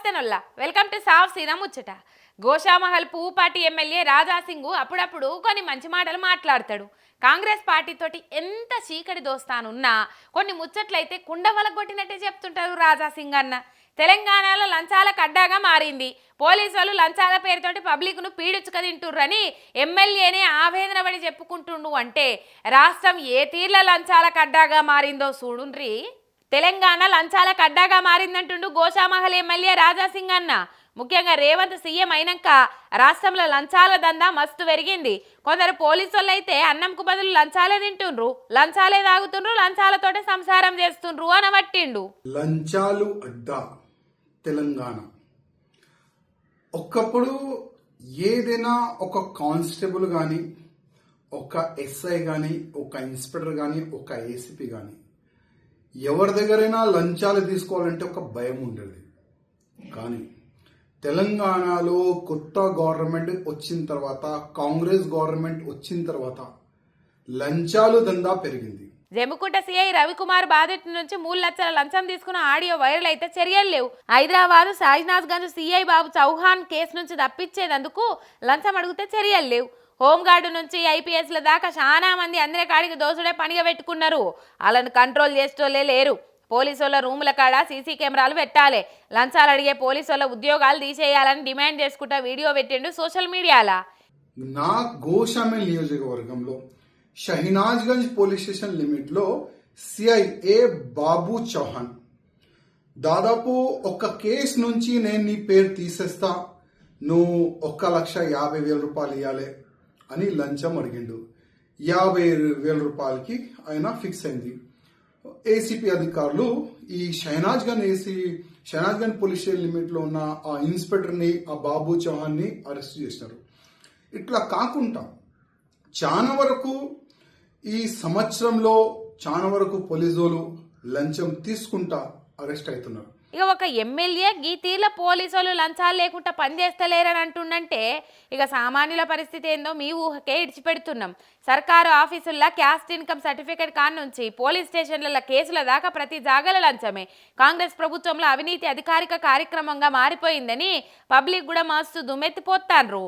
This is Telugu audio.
నమస్తే నొల్లా వెల్కమ్ టు సాఫ్ సీదా ముచ్చట. గోషామహల్ పువ్వుపాటి ఎమ్మెల్యే రాజాసింగ్ అప్పుడప్పుడు కొన్ని మంచి మాటలు మాట్లాడతాడు. కాంగ్రెస్ పార్టీతోటి ఎంత చీకటి దోస్తానున్నా కొన్ని ముచ్చట్లయితే కుండవలగొట్టినట్టే చెప్తుంటారు రాజాసింగ్ అన్న. తెలంగాణలో లంచాలకు అడ్డాగా మారింది. పోలీసు వాళ్ళు లంచాల పేరుతోటి పబ్లిక్ను పీడించుక తింటుర్రని ఎమ్మెల్యేనే ఆవేదన పడి చెప్పుకుంటుండు. అంటే రాష్ట్రం ఏ తీర్ల లంచాలకు అడ్డాగా మారిందో చూడుండ్రి. తెలంగాణ లంచాలకు అడ్డాగా మారిందంటుండు గోషామహల్ ఎమ్మెల్యే రాజాసింగ్ అన్న. ముఖ్యంగా రేవంత్ సీఎం అయినాక రాష్ట్రంలో లంచాల దందా మస్తు పెరిగింది. కొందరు పోలీసులు అయితే అన్నంకు బదులు లంచాలే తింటుండ్రు, లంచాలే తాగుతుండ్రు, లంచాలతోటే సంసారం చేస్తుండ్రు అనబట్టిండు. లంచాలు అడ్డా తెలంగాణ. ఒకప్పుడు ఏదైనా ఒక కానిస్టేబుల్ కానీ, ఒక ఎస్ఐ కానీ, ఒక ఇన్స్పెక్టర్ కానీ, ఒక ఏసీపీ కానీ ఎవరి దగ్గరైనా లంచాలు తీసుకోవాలంటే ఒక భయం ఉండేది. కానీ తెలంగాణలో కొత్త గవర్నమెంట్ వచ్చిన తర్వాత, కాంగ్రెస్ గవర్నమెంట్ వచ్చిన తర్వాత లంచాలు దందా పెరిగింది. జమ్మికుంట సీఐ రవికుమార్ బాధితుడి నుంచి 3 లక్షల లంచం తీసుకున్న ఆడియో వైరల్ అయితే చర్యలు లేవు. హైదరాబాద్ సాయినాథ్ గంజ్ సీఐ బాబు చౌహాన్ కేసు నుంచి తప్పించేందుకు లంచం అడిగితే చర్యలు లేవు. హోంగార్డు నుంచి ఐపీఎస్ల దాకా చాలా మంది అందరి కాడికి దోసుడే పనిగా పెట్టుకున్నారు. వాళ్ళని కంట్రోల్ చేసేటోళ్ళే లేరు. పోలీసుల రూముల కాడ సీసీ కెమెరాలు పెట్టాలి, లంచాలు అడిగే పోలీసుల ఉద్యోగాలు తీసేయాలని డిమాండ్ చేసుకుంటా వీడియో పెట్టిండు సోషల్ మీడియాలో. నా గోషామల్ నియోజకవర్గంలో షహీనాజ్గంజ్ పోలీస్ స్టేషన్ లిమిట్ లో సిఐ ఏ బాబు చౌహాన్ దాదాపు ఒక కేసు నుంచి నేను నీ పేరు తీసేస్తా, నువ్వు 1,50,000 రూపాయలు ఇవ్వాలి అని లంచం అడిగిండు. 50,000 రూపాయలకి ఆయన ఫిక్స్ అయింది. ఏసీపీ అధికారులు ఈ షహనాజ్గంజ్ పోలీస్ స్టేషన్ లిమిట్ లో ఉన్న ఆ ఇన్స్పెక్టర్ ని, ఆ బాబు చౌహాన్ ని అరెస్ట్ చేసినారు. ఇట్లా కాకుండా చాలా వరకు ఈ సంవత్సరంలో చాలా వరకు పోలీసులు లంచం తీసుకుంటా అరెస్ట్ అవుతున్నారు. ఇక ఒక ఎమ్మెల్యే గీ తీర్ల పోలీసులు లంచాలు లేకుండా పనిచేస్తలేరని అంటుండంటే ఇక సామాన్యుల పరిస్థితి ఏందో మీ ఊహకే ఇడిచిపెడుతున్నాం. సర్కారు ఆఫీసుల్లో క్యాస్ట్ ఇన్కమ్ సర్టిఫికేట్ కాన్ నుంచి పోలీస్ స్టేషన్ల కేసుల దాకా ప్రతి జాగల లంచమే. కాంగ్రెస్ ప్రభుత్వంలో అవినీతి అధికారిక కార్యక్రమంగా మారిపోయిందని పబ్లిక్ కూడా మస్తు దుమ్మెత్తిపోతాన్రు.